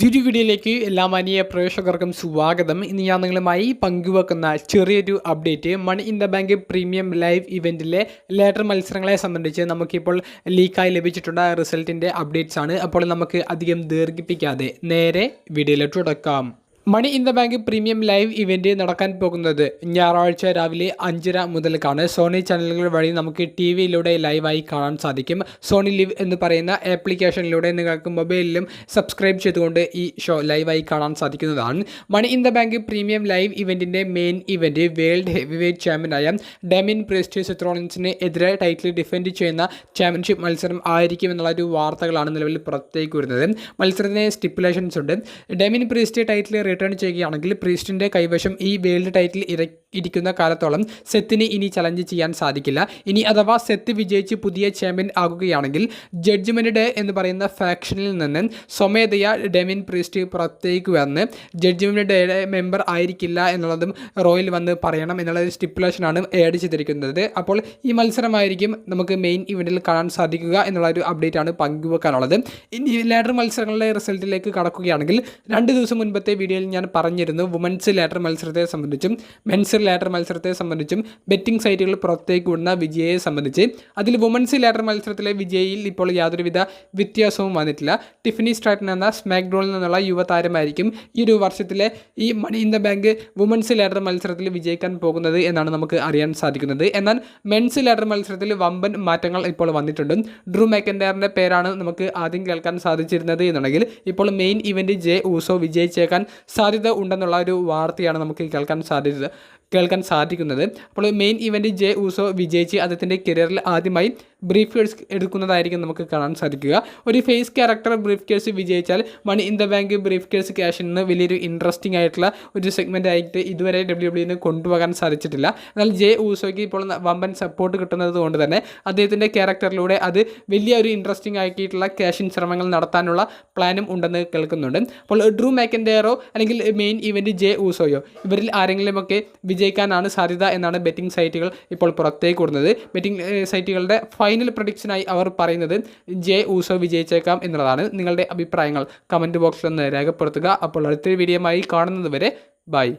പുതിയൊരു വീഡിയോയിലേക്ക് എല്ലാ മാന്യ പ്രേക്ഷകർക്കും സ്വാഗതം. ഇന്ന് ഞാൻ നിങ്ങളുമായി പങ്കുവെക്കുന്ന ചെറിയൊരു update money in the bank premium live ഇവൻറ്റിലെ ലേറ്റർ മത്സരങ്ങളെ സംബന്ധിച്ച് നമുക്കിപ്പോൾ ലീക്കായി ലഭിച്ചിട്ടുള്ള റിസൾട്ടിൻ്റെ അപ്ഡേറ്റ്സ് ആണ്. അപ്പോൾ നമുക്ക് അധികം ദീർഘിപ്പിക്കാതെ നേരെ വീഡിയോയിലോട്ട് തുടക്കാം. Money in the bank premium live event നടക്കാൻ പോകുന്നത് ഞായറാഴ്ച രാവിലെ 5:30 മുതൽക്കാണ്. സോണി ചാനലുകൾ വഴി നമുക്ക് ടി വിയിലൂടെ ലൈവായി കാണാൻ സാധിക്കും. സോണി ലിവ് എന്ന് പറയുന്ന ആപ്ലിക്കേഷനിലൂടെ നിങ്ങൾക്ക് മൊബൈലിലും സബ്സ്ക്രൈബ് ചെയ്തുകൊണ്ട് ഈ ഷോ ലൈവായി കാണാൻ സാധിക്കുന്നതാണ്. Money in the bank premium live ഇവൻറ്റിൻ്റെ main event world heavyweight ചാമ്പ്യനായ ഡെമിൻ പ്രിസ്റ്റ് സെത്രോണിൻസിന് എതിരെ ടൈറ്റിൽ ഡിഫെൻഡ് ചെയ്യുന്ന ചാമ്പ്യൻഷിപ്പ് മത്സരം ആയിരിക്കും എന്നുള്ള ഒരു വാർത്തകളാണ് നിലവിൽ പുറത്തേക്ക് വരുന്നത്. മത്സരത്തിന് സ്റ്റിപ്പുലേഷൻസ് ഉണ്ട്. ഡെമിൻ പ്രിസ്റ്റ് ടൈറ്റിൽ റിട്ടേൺ ചെയ്യുകയാണെങ്കിൽ പ്രീസ്റ്റിൻ്റെ കൈവശം ഈ വേൾഡ് ടൈറ്റിൽ ഇരിക്കുന്ന കാലത്തോളം സെത്തിന് ഇനി ചലഞ്ച് ചെയ്യാൻ സാധിക്കില്ല. ഇനി അഥവാ സെത്ത് വിജയിച്ച് പുതിയ ചാമ്പ്യൻ ആകുകയാണെങ്കിൽ ജഡ്ജ്മെൻറ്റ് ഡേ എന്ന് പറയുന്ന ഫാക്ഷനിൽ നിന്ന് സ്വമേധയാ ഡെമിൻ പ്രീസ്റ്റ് പുറത്തേക്ക് വന്ന് ജഡ്ജ്മെൻറ്റ് ഡേയുടെ മെമ്പർ ആയിരിക്കില്ല എന്നുള്ളതും റോയിൽ വന്ന് പറയണം എന്നുള്ള സ്റ്റിപ്പുലേഷനാണ് ആഡ് ചെയ്തിരിക്കുന്നത്. അപ്പോൾ ഈ മത്സരമായിരിക്കും നമുക്ക് മെയിൻ ഇവൻറ്റിൽ കാണാൻ സാധിക്കുക എന്നുള്ളൊരു അപ്ഡേറ്റ് ആണ് പങ്കുവെക്കാനുള്ളത്. ഇനി ലേറ്റർ മത്സരങ്ങളുടെ റിസൾട്ടിലേക്ക് കടക്കുകയാണെങ്കിൽ 2 ദിവസം മുൻപത്തെ വീഡിയോയിൽ ഞാൻ പറഞ്ഞിരുന്നു വുമൻസ് ലേറ്റർ മത്സരത്തെ സംബന്ധിച്ചും മെൻസ് ലേറ്റർ മത്സരത്തെ സംബന്ധിച്ചും ബെറ്റിംഗ് സൈറ്റുകൾ പുറത്തേക്ക് വിടുന്ന വിജയയെ സംബന്ധിച്ച്. അതിൽ വുമൻസ് ലേറ്റർ മത്സരത്തിലെ വിജയിയിൽ ഇപ്പോൾ യാതൊരുവിധ വ്യത്യാസവും വന്നിട്ടില്ല. ടിഫനി സ്ട്രാറ്റൻ എന്ന സ്മാക്ഡൗണിൽ നിന്നുള്ള യുവതാരമായിരിക്കും ഈ ഒരു വർഷത്തിലെ ഈ money in the bank women's ladder മത്സരത്തിൽ വിജയിക്കാൻ പോകുന്നത് എന്നാണ് നമുക്ക് അറിയാൻ സാധിക്കുന്നത്. എന്നാൽ മെൻസ് ലേറ്റർ മത്സരത്തിൽ വമ്പൻ മാറ്റങ്ങൾ ഇപ്പോൾ വന്നിട്ടുണ്ട്. ഡ്രൂ മാക്കൻഡയറിൻ്റെ പേരാണ് നമുക്ക് ആദ്യം കേൾക്കാൻ സാധിച്ചിരുന്നത് എന്നുണ്ടെങ്കിൽ ഇപ്പോൾ മെയിൻ ഇവൻറ്റ് ജെ ഊസോ വിജയിച്ചേക്കാൻ സാധ്യത ഉണ്ടെന്നുള്ള ഒരു വാർത്തയാണ് നമുക്ക് കേൾക്കാൻ സാധിക്കുന്നത്. അപ്പോൾ മെയിൻ ഇവൻറ്റ് ജെ ഊസോ വിജയിച്ച് അദ്ദേഹത്തിൻ്റെ കരിയറിൽ ആദ്യമായി ബ്രീഫ് കേഴ്സ് എടുക്കുന്നതായിരിക്കും നമുക്ക് കാണാൻ സാധിക്കുക. ഒരു ഫേസ് ക്യാരക്ടർ ബ്രീഫ് കേഴ്സ് വിജയിച്ചാൽ money in the bank briefcase ക്യാഷിൽ നിന്ന് വലിയൊരു ഇൻട്രസ്റ്റിംഗ് ആയിട്ടുള്ള ഒരു സെഗ്മെൻ്റ് ആയിട്ട് ഇതുവരെ WWE കൊണ്ടുപോകാൻ സാധിച്ചിട്ടില്ല. എന്നാൽ ജെ ഊസോയ്ക്ക് ഇപ്പോൾ വമ്പൻ സപ്പോർട്ട് കിട്ടുന്നത് കൊണ്ട് തന്നെ അദ്ദേഹത്തിൻ്റെ ക്യാരക്ടറിലൂടെ അത് വലിയൊരു ഇൻട്രസ്റ്റിംഗ് ആക്കിയിട്ടുള്ള ക്യാഷിൻ ശ്രമങ്ങൾ നടത്താനുള്ള പ്ലാനും ഉണ്ടെന്ന് കേൾക്കുന്നുണ്ട്. അപ്പോൾ ഡ്രൂ മാക്കൻഡയറോ അല്ലെങ്കിൽ മെയിൻ ഇവൻറ്റ് ജെ ഊസോയോ ഇവരിൽ ആരെങ്കിലുമൊക്കെ വിജയിക്കാനാണ് സാധ്യത എന്നാണ് ബെറ്റിംഗ് സൈറ്റുകൾ ഇപ്പോൾ പുറത്തേക്ക് കൊടുക്കുന്നത്. ബെറ്റിംഗ് സൈറ്റുകളുടെ ഫൈനൽ പ്രഡിക്ഷനായി അവർ പറയുന്നത് ജെ ഊസോ വിജയിച്ചേക്കാം എന്നുള്ളതാണ്. നിങ്ങളുടെ അഭിപ്രായങ്ങൾ കമൻറ്റ് ബോക്സിൽ ഒന്ന് രേഖപ്പെടുത്തുക. അപ്പോൾ അടുത്തൊരു വീഡിയോയുമായി കാണുന്നത് വരെ ബൈ.